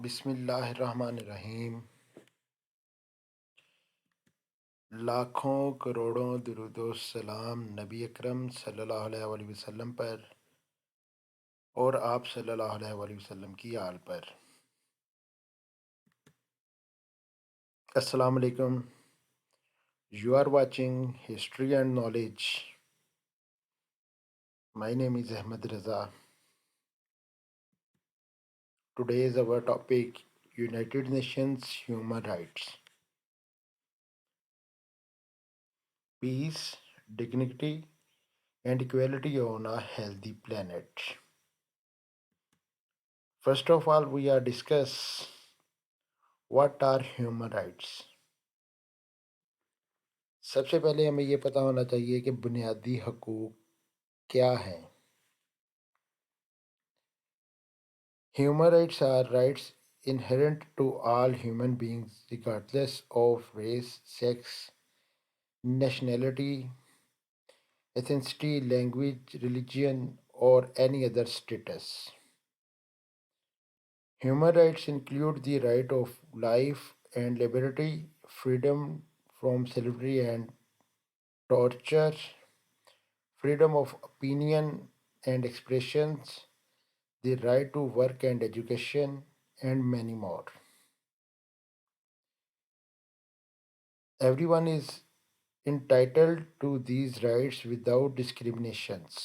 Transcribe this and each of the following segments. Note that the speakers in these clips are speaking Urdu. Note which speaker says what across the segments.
Speaker 1: بسم اللہ الرحمن الرحیم۔ لاکھوں کروڑوں درود و سلام نبی اکرم صلی اللہ علیہ وآلہ وسلم پر اور آپ صلی اللہ علیہ وآلہ وسلم کی آل پر۔ السلام علیکم۔ You are watching history and knowledge. My name is Ahmad Raza. Today is our topic united nations human rights, peace, dignity and equality on a healthy planet. First of all, we are discuss what are human rights. سب سے پہلے ہمیں یہ پتہ ہونا چاہیے کہ بنیادی حقوق کیا ہیں۔ Human rights are rights inherent to all human beings regardless of race, sex, nationality, ethnicity, language, religion, or any other status. Human rights include the right of life and liberty, freedom from slavery and torture, freedom of opinion and expressions, the right to work and education, and many more. Everyone is entitled to these rights without discriminations.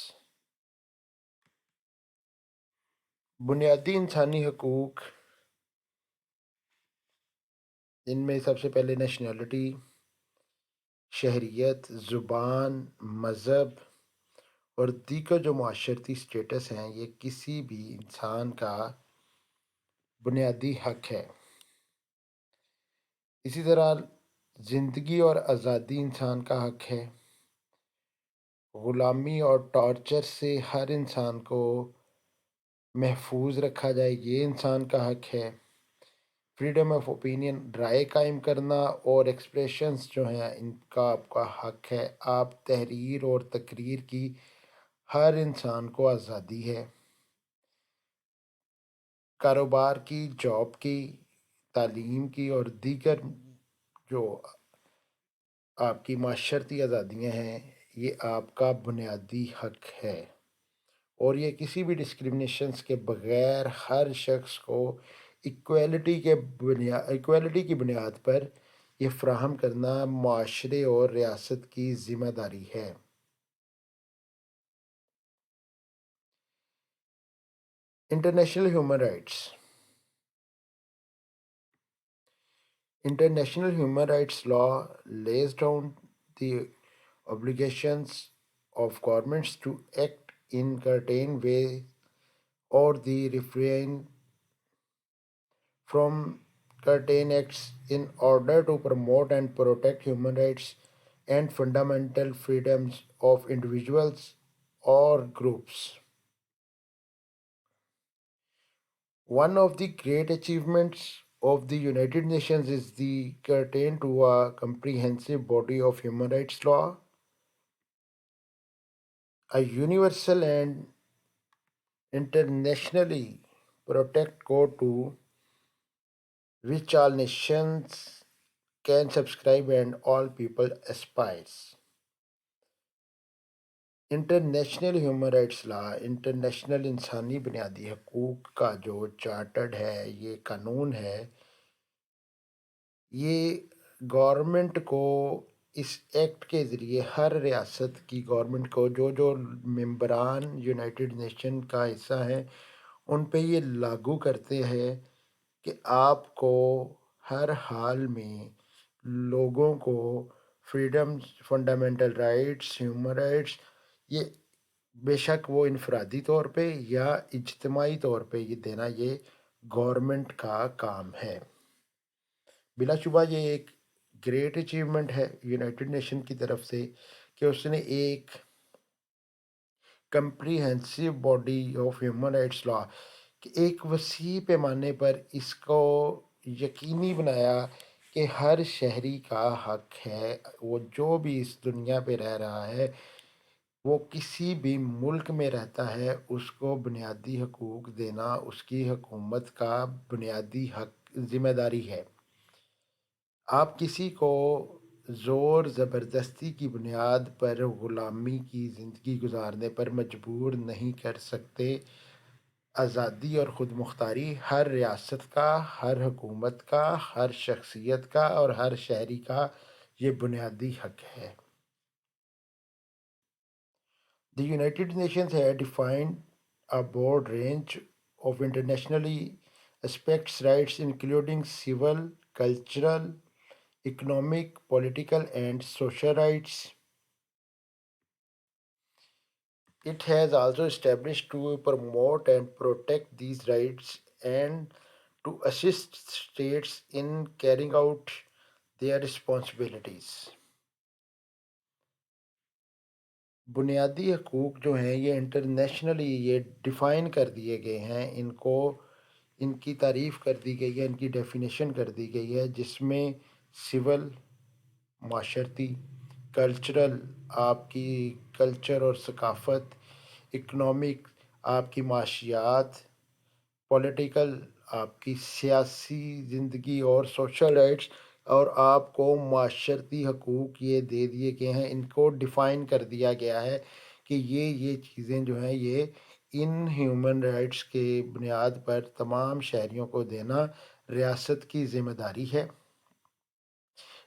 Speaker 1: بنیادی انسانی حقوق، ان میں سب سے پہلے نیشنلٹی، شہریت، زبان، مذہب اور دیگر جو معاشرتی سٹیٹس ہیں، یہ کسی بھی انسان کا بنیادی حق ہے۔ اسی طرح زندگی اور آزادی انسان کا حق ہے۔ غلامی اور ٹارچر سے ہر انسان کو محفوظ رکھا جائے، یہ انسان کا حق ہے۔ فریڈم آف اوپینین، رائے قائم کرنا اور ایکسپریشنز جو ہیں، ان کا آپ کا حق ہے۔ آپ تحریر اور تقریر کی ہر انسان کو آزادی ہے۔ کاروبار کی، جاب کی، تعلیم کی اور دیگر جو آپ کی معاشرتی آزادیاں ہیں، یہ آپ کا بنیادی حق ہے، اور یہ کسی بھی ڈسکریمنیشنز کے بغیر ہر شخص کو ایکویلٹی کی بنیاد پر یہ فراہم کرنا معاشرے اور ریاست کی ذمہ داری ہے۔ International human rights. International human rights law lays down the obligations of governments to act in certain way or the refrain from certain acts in order to promote and protect human rights and fundamental freedoms of individuals or groups. One of the great achievements of the United Nations is the curtain to a comprehensive body of human rights law, a universal and internationally protected code to which all nations can subscribe and all people aspire. International human rights law, international انسانی بنیادی حقوق کا جو چارٹرڈ ہے، یہ قانون ہے، یہ گورنمنٹ کو اس ایکٹ کے ذریعے ہر ریاست کی گورنمنٹ کو جو ممبران یونائٹڈ نیشن کا حصہ ہیں، ان پہ یہ لاگو کرتے ہیں کہ آپ کو ہر حال میں لوگوں کو freedom, fundamental rights, human rights, یہ بے شک وہ انفرادی طور پہ یا اجتماعی طور پہ یہ دینا، یہ گورنمنٹ کا کام ہے۔ بلا شبہ یہ ایک گریٹ اچیومنٹ ہے یونائٹڈ نیشن کی طرف سے کہ اس نے ایک comprehensive body of human rights law, کہ ایک وسیع پیمانے پر اس کو یقینی بنایا کہ ہر شہری کا حق ہے، وہ جو بھی اس دنیا پہ رہ رہا ہے، وہ کسی بھی ملک میں رہتا ہے اس کو بنیادی حقوق دینا اس کی حکومت کا بنیادی حق ذمہ داری ہے۔ آپ کسی کو زور زبردستی کی بنیاد پر غلامی کی زندگی گزارنے پر مجبور نہیں کر سکتے۔ آزادی اور خود مختاری ہر ریاست کا، ہر حکومت کا، ہر شخصیت کا اور ہر شہری کا یہ بنیادی حق ہے۔ The United Nations had defined a broad range of internationally aspects rights including civil, cultural, economic, political and social rights. It has also established to promote and protect these rights and to assist states in carrying out their responsibilities. بنیادی حقوق جو ہیں یہ انٹرنیشنلی یہ ڈیفائن کر دیے گئے ہیں، ان کی تعریف کر دی گئی ہے، ان کی ڈیفینیشن کر دی گئی ہے، جس میں سول معاشرتی، کلچرل آپ کی کلچر اور ثقافت، اکنامک آپ کی معاشیات، پولیٹیکل آپ کی سیاسی زندگی اور سوشل رائٹس، اور آپ کو معاشرتی حقوق یہ دے دیے گئے ہیں، ان کو ڈیفائن کر دیا گیا ہے کہ یہ چیزیں جو ہیں یہ ان ہیومن رائٹس کے بنیاد پر تمام شہریوں کو دینا ریاست کی ذمہ داری ہے۔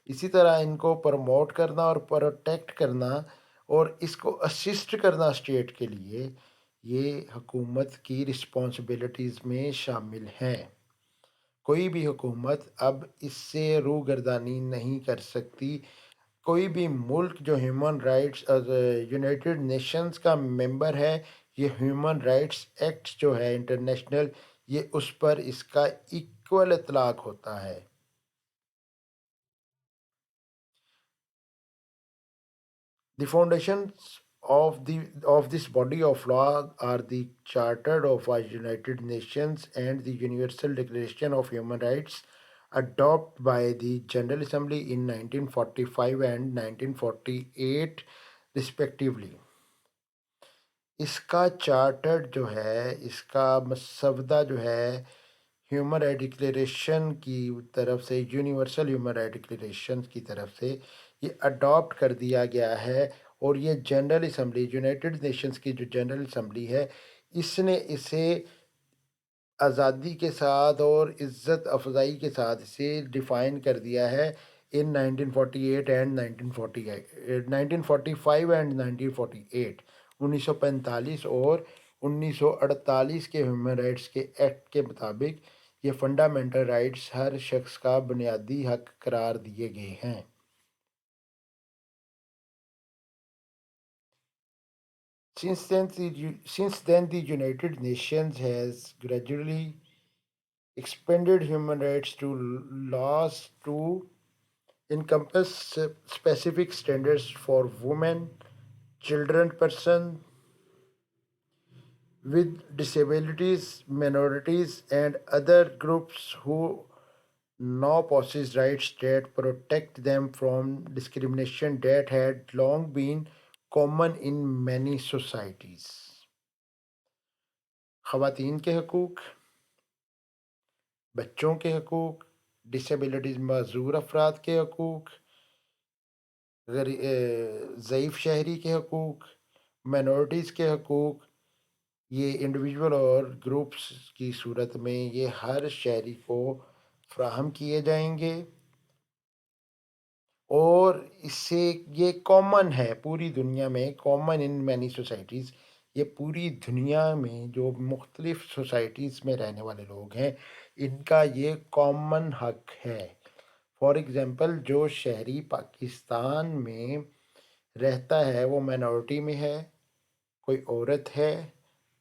Speaker 1: اسی طرح ان کو پروموٹ کرنا اور پروٹیکٹ کرنا اور اس کو اسسٹ کرنا اسٹیٹ کے لیے یہ حکومت کی رسپانسبلٹیز میں شامل ہیں۔ کوئی بھی حکومت اب اس سے روگردانی نہیں کر سکتی۔ کوئی بھی ملک جو ہیومن رائٹس یونائٹڈ نیشنز کا ممبر ہے، یہ ہیومن رائٹس ایکٹ جو ہے انٹرنیشنل، یہ اس پر اس کا ایکول اطلاق ہوتا ہے۔ The foundations of this body of law are the Charter of the United Nations and the Universal Declaration of Human Rights, adopted by the General Assembly in 1945 and 1948 respectively۔ اس کا چارٹر جو ہے، اس کا مسودہ جو ہے ہیومن رائٹ ڈکلیریشن کی طرف سے، یونیورسل ہیومن رائٹ ڈکلیریشن کی طرف سے یہ اڈاپٹ کر دیا گیا ہے، اور یہ جنرل اسمبلی، یونائٹڈ نیشنز کی جو جنرل اسمبلی ہے، اس نے اسے آزادی کے ساتھ اور عزت افزائی کے ساتھ اسے ڈیفائن کر دیا ہے ان 1948 اینڈ 1945 اینڈ 1948، 1945 اور 1948 کے ہیومن رائٹس کے ایکٹ کے مطابق یہ فنڈامنٹل رائٹس ہر شخص کا بنیادی حق قرار دیے گئے ہیں۔ Since then, the United Nations has gradually expanded human rights to laws to encompass specific standards for women, children, persons with disabilities, minorities, and other groups who now possess rights that protect them from discrimination that had long been common in many societies۔ خواتین کے حقوق، بچوں کے حقوق، ڈسیبلٹیز معذور افراد کے حقوق، ضعیف شہری کے حقوق، مائنورٹیز کے حقوق، یہ انڈیویجول اور گروپس کی صورت میں یہ ہر شہری کو فراہم کیے جائیں گے، اور اس سے یہ کامن ہے پوری دنیا میں، کامن ان مینی سوسائٹیز، یہ پوری دنیا میں جو مختلف سوسائٹیز میں رہنے والے لوگ ہیں ان کا یہ کامن حق ہے۔ فار ایگزامپل، جو شہری پاکستان میں رہتا ہے وہ مائنورٹی میں ہے، کوئی عورت ہے،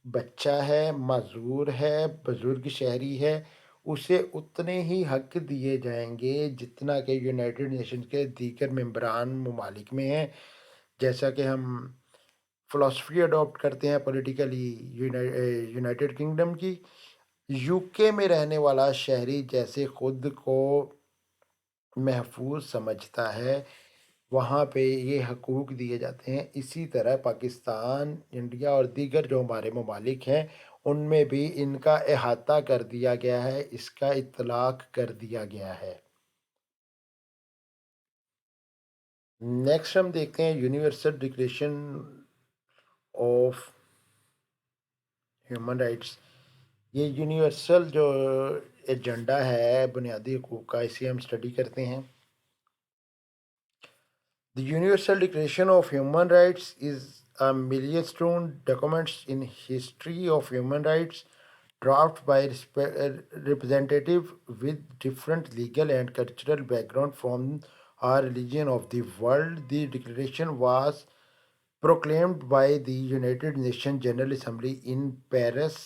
Speaker 1: بچہ ہے، معذور ہے، بزرگ شہری ہے، اسے اتنے ہی حق دیے جائیں گے جتنا کہ یونائٹڈ نیشن کے دیگر ممبران ممالک میں ہیں۔ جیسا کہ ہم فلاسفی اڈاپٹ کرتے ہیں پولیٹیکلی یونائٹڈ کنگڈم کی، یو کے میں رہنے والا شہری جیسے خود کو محفوظ سمجھتا ہے، وہاں پہ یہ حقوق دیے جاتے ہیں۔ اسی طرح پاکستان، انڈیا اور دیگر جو ہمارے ممالک ہیں ان میں بھی ان کا احاطہ کر دیا گیا ہے، اس کا اطلاق کر دیا گیا ہے۔ نیکسٹ ہم دیکھتے ہیں universal declaration of human rights. یہ یونیورسل جو ایجنڈا ہے بنیادی حقوق کا، اسے ہم اسٹڈی کرتے ہیں۔ The Universal Declaration of Human Rights is a milestone document in history of human rights, drafted by representatives with different legal and cultural background from our region of the world. The declaration was proclaimed by the United Nations General Assembly in Paris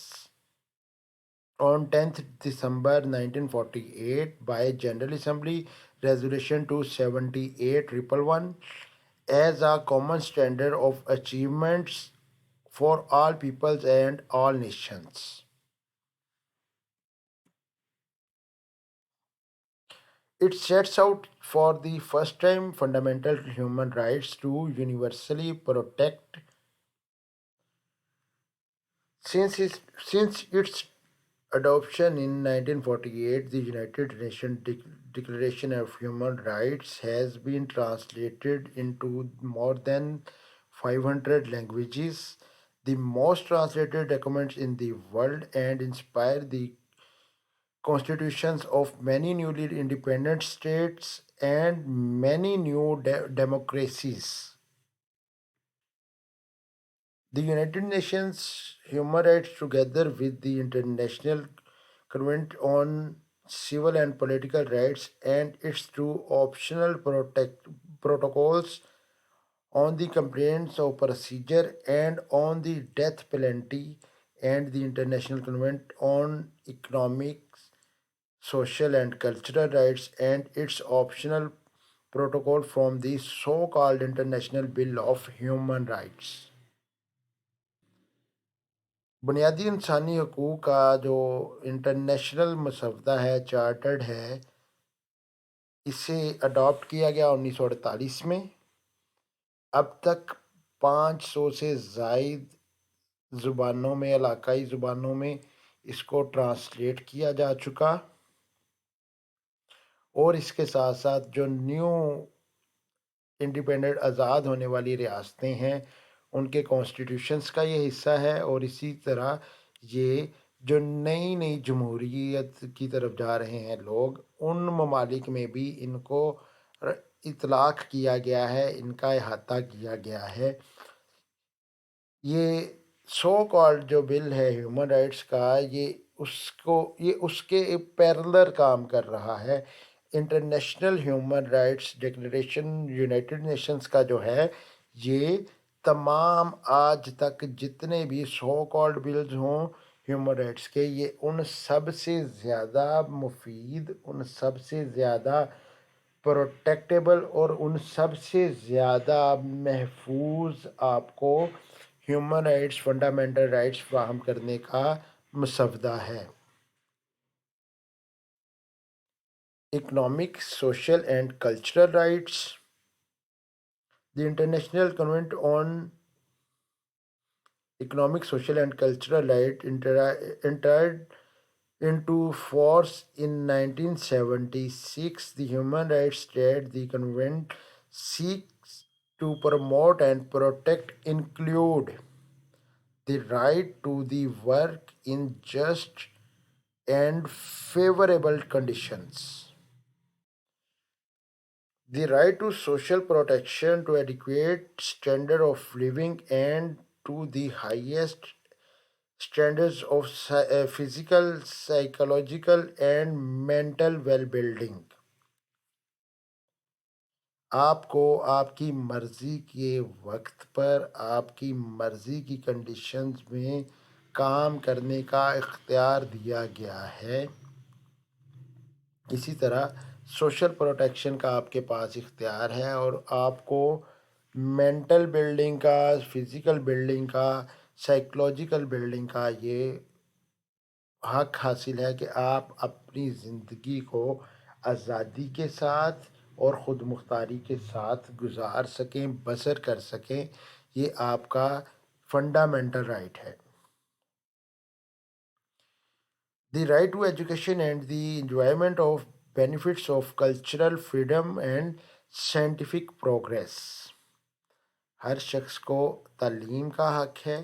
Speaker 1: on 10th December 1948 by General Assembly Resolution 278-111 as a common standard of achievements for all peoples and all nations. It sets out for the first time fundamental human rights to universally protect. Since its adoption in 1948, the United Nations Declaration of Human Rights has been translated into more than 500 languages, the most translated documents in the world, and inspired the constitutions of many newly independent states and many new democracies. The United Nations Human Rights, together with the International Covenant on Civil and Political Rights and its two optional protocols on the Complaints of Procedure and on the Death Penalty, and the International Covenant on Economic, Social and Cultural Rights and its optional protocol from the so-called International Bill of Human Rights. بنیادی انسانی حقوق کا جو انٹرنیشنل مسودہ ہے، چارٹرڈ ہے، اسے اڈاپٹ کیا گیا 1948 میں۔ اب تک 500 سے زائد زبانوں میں، علاقائی زبانوں میں اس کو ٹرانسلیٹ کیا جا چکا، اور اس کے ساتھ ساتھ جو نیو انڈیپینڈنٹ آزاد ہونے والی ریاستیں ہیں ان کے کانسٹیٹیوشنز کا یہ حصہ ہے، اور اسی طرح یہ جو نئی نئی جمہوریت کی طرف جا رہے ہیں لوگ، ان ممالک میں بھی ان کو اطلاق کیا گیا ہے، ان کا احاطہ کیا گیا ہے۔ یہ سو کالڈ جو بل ہے ہیومن رائٹس کا، یہ اس کے پیرلر کام کر رہا ہے۔ International human rights declaration United nations کا جو ہے، یہ تمام آج تک جتنے بھی سو کالڈ بلز ہوں ہیومن رائٹس کے، یہ ان سب سے زیادہ مفید، ان سب سے زیادہ پروٹیکٹیبل اور ان سب سے زیادہ محفوظ آپ کو ہیومن رائٹس، فنڈامنٹل رائٹس فراہم کرنے کا مسودہ ہے۔ Economic, social and cultural rights. The International Covenant on Economic, Social and Cultural Rights entered into force in 1976. The human rights that the Covenant seeks to promote and protect include the right to the work in just and favorable conditions, the right to social protection, to adequate standard of living, and to the highest standards of physical, psychological, and mental well-being. آپ کو آپ کی مرضی کے وقت پر، آپ کی مرضی کی کنڈیشنز میں کام کرنے کا اختیار دیا گیا ہے۔ اسی طرح سوشل پروٹیکشن کا آپ کے پاس اختیار ہے، اور آپ کو مینٹل بلڈنگ کا، فزیکل بلڈنگ کا، سائیکولوجیکل بلڈنگ کا یہ حق حاصل ہے کہ آپ اپنی زندگی کو آزادی کے ساتھ اور خود مختاری کے ساتھ گزار سکیں، بسر کر سکیں، یہ آپ کا فنڈامنٹل رائٹ ہے۔ The right to education and the enjoyment of benefits of cultural freedom and scientific progress. ہر شخص کو تعلیم کا حق ہے،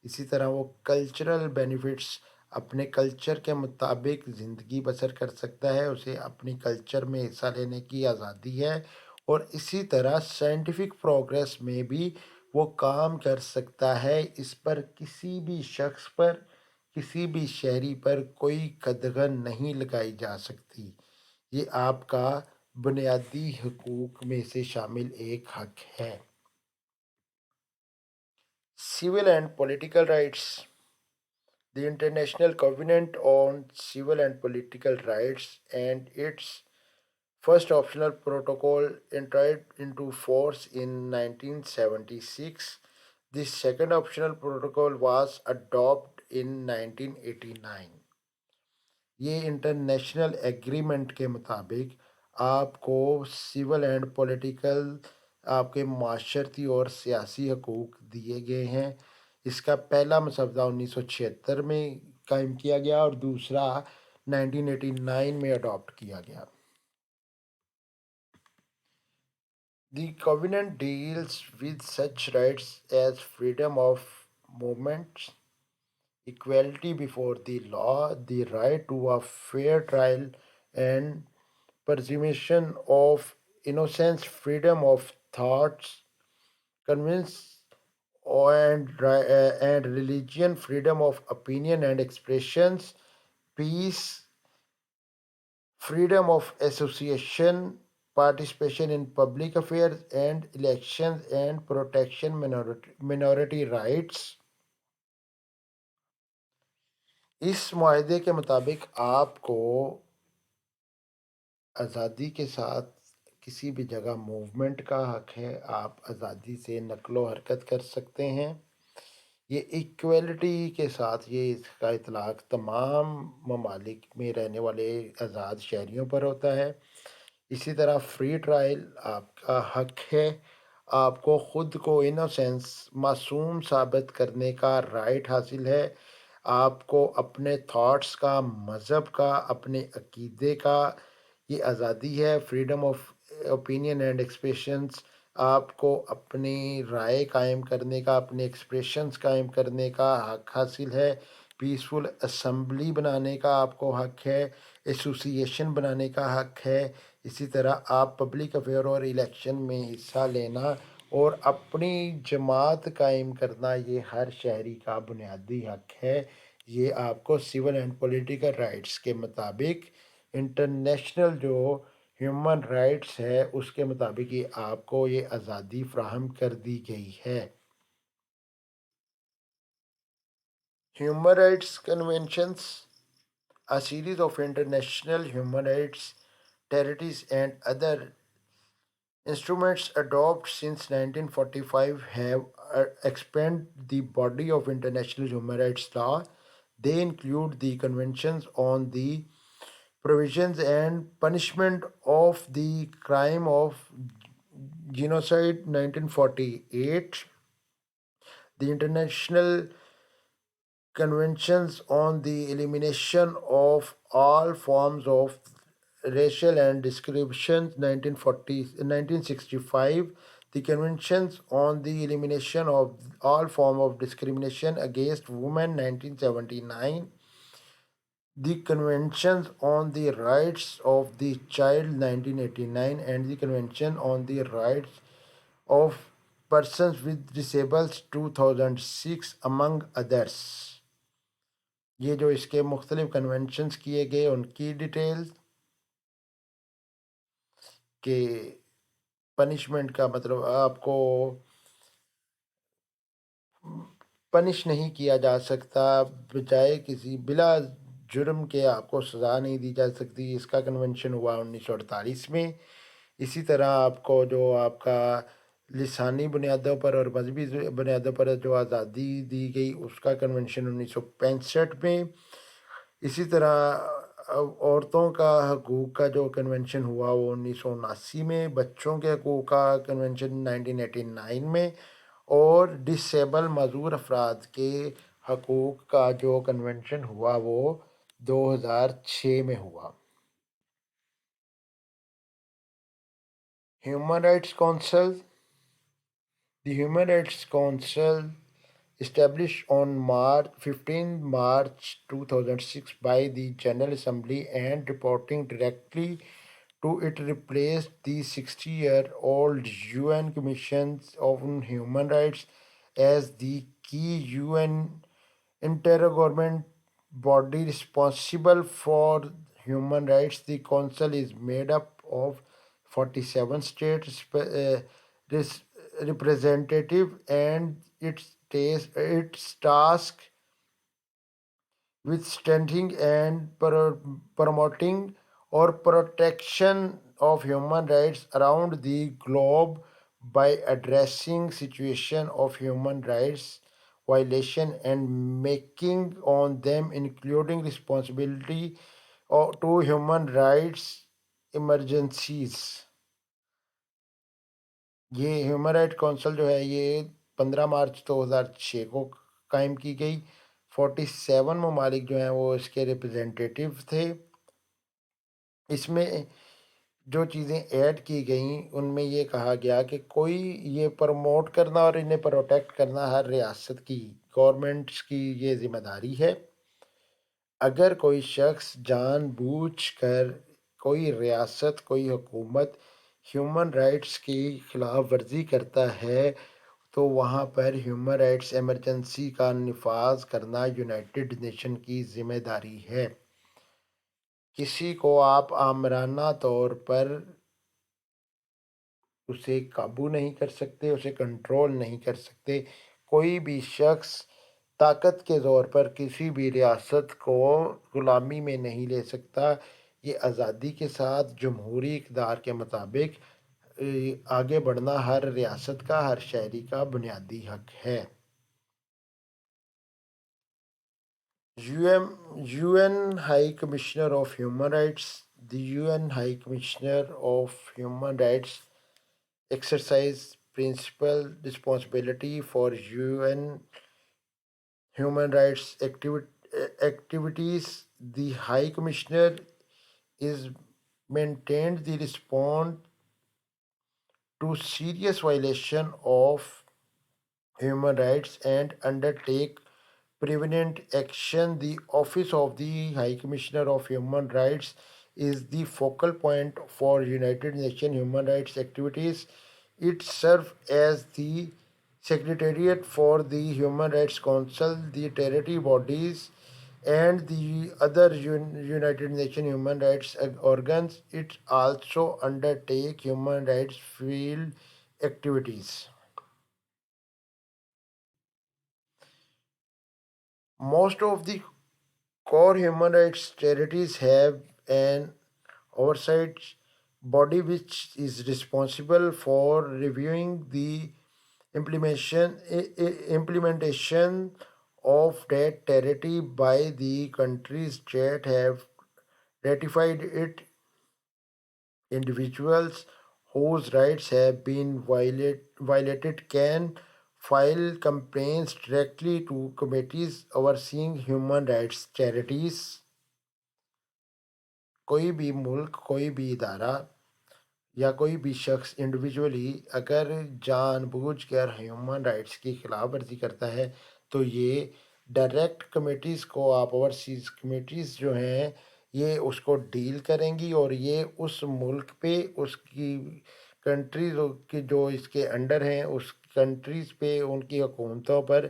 Speaker 1: اسی طرح وہ کلچرل بینیفٹس اپنے کلچر کے مطابق زندگی بسر کر سکتا ہے، اسے اپنی کلچر میں حصہ لینے کی آزادی ہے، اور اسی طرح سائنٹیفک پروگریس میں بھی وہ کام کر سکتا ہے۔ اس پر کسی بھی شخص پر، کسی بھی شہری پر کوئی قدغن نہیں لگائی جا سکتی۔ یہ آپ کا بنیادی حقوق میں سے شامل ایک حق ہے۔ Civil and political rights. The International Covenant on Civil and Political Rights and its first optional protocol entered into force in 1976. The second optional protocol was adopted in 1989. یہ انٹرنیشنل ایگریمنٹ کے مطابق آپ کو سول اینڈ پولیٹیکل، آپ کے معاشرتی اور سیاسی حقوق دیے گئے ہیں۔ اس کا پہلا مسودہ 1976 میں قائم کیا گیا اور دوسرا 1989 میں اڈاپٹ کیا گیا۔ The covenant deals with such rights as freedom of movement, equality before the law, the right to a fair trial and presumption of innocence, freedom of thoughts, convince and religion, freedom of opinion and expressions, peace, freedom of association, participation in public affairs and elections, and protection minority rights. اس معاہدے کے مطابق آپ کو آزادی کے ساتھ کسی بھی جگہ موومنٹ کا حق ہے، آپ آزادی سے نقل و حرکت کر سکتے ہیں۔ یہ ایکویلٹی کے ساتھ یہ اس کا اطلاق تمام ممالک میں رہنے والے آزاد شہریوں پر ہوتا ہے۔ اسی طرح فری ٹرائل آپ کا حق ہے، آپ کو خود کو انوسینس، معصوم ثابت کرنے کا رائٹ حاصل ہے۔ آپ کو اپنے تھاٹس کا، مذہب کا، اپنے عقیدے کا یہ آزادی ہے۔ Freedom of opinion and expressions, آپ کو اپنی رائے قائم کرنے کا، اپنے ایکسپریشنس قائم کرنے کا حق حاصل ہے۔ پیسفل اسمبلی بنانے کا آپ کو حق ہے، ایسوسیشن بنانے کا حق ہے۔ اسی طرح آپ پبلک افیئر اور الیکشن میں حصہ لینا اور اپنی جماعت قائم کرنا، یہ ہر شہری کا بنیادی حق ہے۔ یہ آپ کو سول اینڈ پولیٹیکل رائٹس کے مطابق، انٹرنیشنل جو ہیومن رائٹس ہے اس کے مطابق یہ آپ کو یہ آزادی فراہم کر دی گئی ہے۔ Human rights conventions. A series of international human rights treaties and other instruments adopted since 1945 have expanded the body of international human rights law. They include the conventions on the provisions and punishment of the crime of genocide 1948, the international conventions on the elimination of all forms of racial and discrimination 1965, the conventions on the elimination of all forms of discrimination against women 1979, the conventions on the rights of the child 1989, and the convention on the rights of persons with disabilities 2006 among others. یہ جو اس کے مختلف کنونشنز کیے گئے ان کی ڈیٹیلز، کہ پنشمنٹ کا مطلب آپ کو پنش نہیں کیا جا سکتا، بجائے کسی بلا جرم کے آپ کو سزا نہیں دی جا سکتی، اس کا کنونشن ہوا 1948 میں۔ اسی طرح آپ کو جو آپ کا لسانی بنیادوں پر اور مذہبی بنیادوں پر جو آزادی دی گئی اس کا کنونشن 1965 میں۔ اسی طرح عورتوں کا حقوق کا جو کنونشن ہوا وہ 1979 میں، بچوں کے حقوق کا کنونشن 1989 میں، اور ڈسیبل معذور افراد کے حقوق کا جو کنونشن ہوا وہ 2006 میں ہوا۔ Human rights council. The Human Rights Council, established on 15 March 2006 by the General Assembly and reporting directly to it, replaced the 60-year-old UN Commission on Human Rights as the key UN intergovernmental body responsible for human rights. The council is made up of 47 state res- representative, and its task with strengthening and promoting or protection of human rights around the globe by addressing situation of human rights violation and making on them, including responsibility to human rights emergencies. یہ ہیومن رائٹ کونسل جو ہے یہ 15 مارچ 2006 کو قائم کی گئی۔ 47 ممالک جو ہیں وہ اس کے ریپرزینٹیٹیو تھے۔ اس میں جو چیزیں ایڈ کی گئیں ان میں یہ کہا گیا کہ کوئی یہ پروموٹ کرنا اور انہیں پروٹیکٹ کرنا ہر ریاست کی گورنمنٹس کی یہ ذمہ داری ہے۔ اگر کوئی شخص جان بوجھ کر، کوئی ریاست، کوئی حکومت ہیومن رائٹس کی خلاف ورزی کرتا ہے تو وہاں پر ہیومن رائٹس ایمرجنسی کا نفاذ کرنا یونائٹڈ نیشن کی ذمہ داری ہے۔ کسی کو آپ آمرانہ طور پر اسے قابو نہیں کر سکتے، اسے کنٹرول نہیں کر سکتے۔ کوئی بھی شخص طاقت کے زور پر کسی بھی ریاست کو غلامی میں نہیں لے سکتا۔ یہ آزادی کے ساتھ جمہوری اقدار کے مطابق آگے بڑھنا ہر ریاست کا، ہر شہری کا بنیادی حق ہے۔ UN High Commissioner of Human Rights. The UN High Commissioner of Human Rights exercise principal responsibility for UN human rights activities. The High Commissioner is maintained the response to serious violation of human rights and undertake prevenient action. The Office of the High Commissioner of Human Rights is the focal point for United Nations human rights activities. It serves as the Secretariat for the Human Rights Council, the territory bodies, and the other United Nations human rights organs. It also undertakes human rights field activities. Most of the core human rights charities have an oversight body which is responsible for reviewing the implementation of that treaty by the countries that have ratified it. Individuals whose rights have been violated can file complaints directly to committees overseeing human rights charities. کوئی بھی ملک، کوئی بھی ادارہ یا کوئی بھی شخص انڈیویجولی اگر جان بوجھ کر ہیومن رائٹس کی خلاف ورزی کرتا ہے تو یہ ڈائریکٹ کمیٹیز کو، آپ اوورسیز کمیٹیز جو ہیں یہ اس کو ڈیل کریں گی، اور یہ اس ملک پہ، اس کی کنٹریز کی جو اس کے انڈر ہیں اس کنٹریز پہ، ان کی حکومتوں پر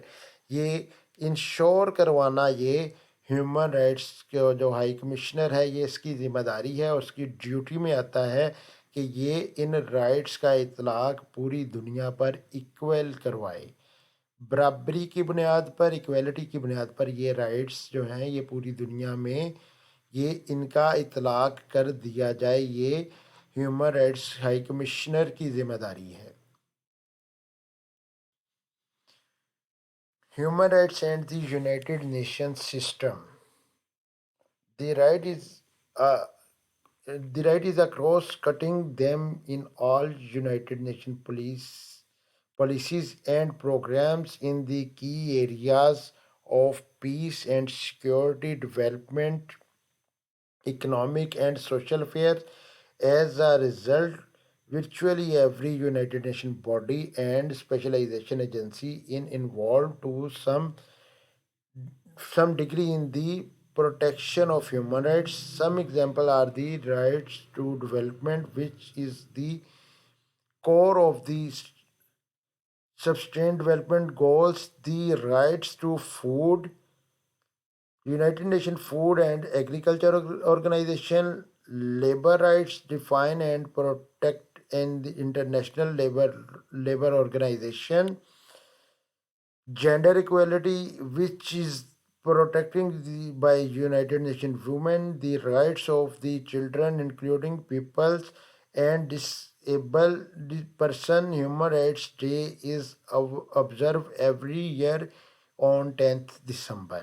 Speaker 1: یہ انشور کروانا، یہ ہیومن رائٹس کے جو ہائی کمشنر ہے یہ اس کی ذمہ داری ہے، اس کی ڈیوٹی میں آتا ہے کہ یہ ان رائٹس کا اطلاق پوری دنیا پر ایکول کروائے، برابری کی بنیاد پر، ایکویلٹی کی بنیاد پر یہ رائٹس جو ہیں یہ پوری دنیا میں یہ ان کا اطلاق کر دیا جائے۔ یہ ہیومن رائٹس ہائی کمشنر کی ذمہ داری ہے۔ Human rights and the United Nations system. The right is uh, the right is across cutting them in all United Nations policies and programs in the key areas of peace and security, development, economic and social affairs. As a result, virtually every United Nations body and specialization agency in involved to some degree in the protection of human rights. Some example are the rights to development, which is the core of the sustained development goals, the rights to food, United Nations Food and Agriculture Organization, labor rights define and protect and the International Labor Organization, gender equality, which is protecting by United Nations women, the rights of the children, including peoples and disabled person. Human Rights Day is observed every year on 10th December.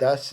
Speaker 1: 10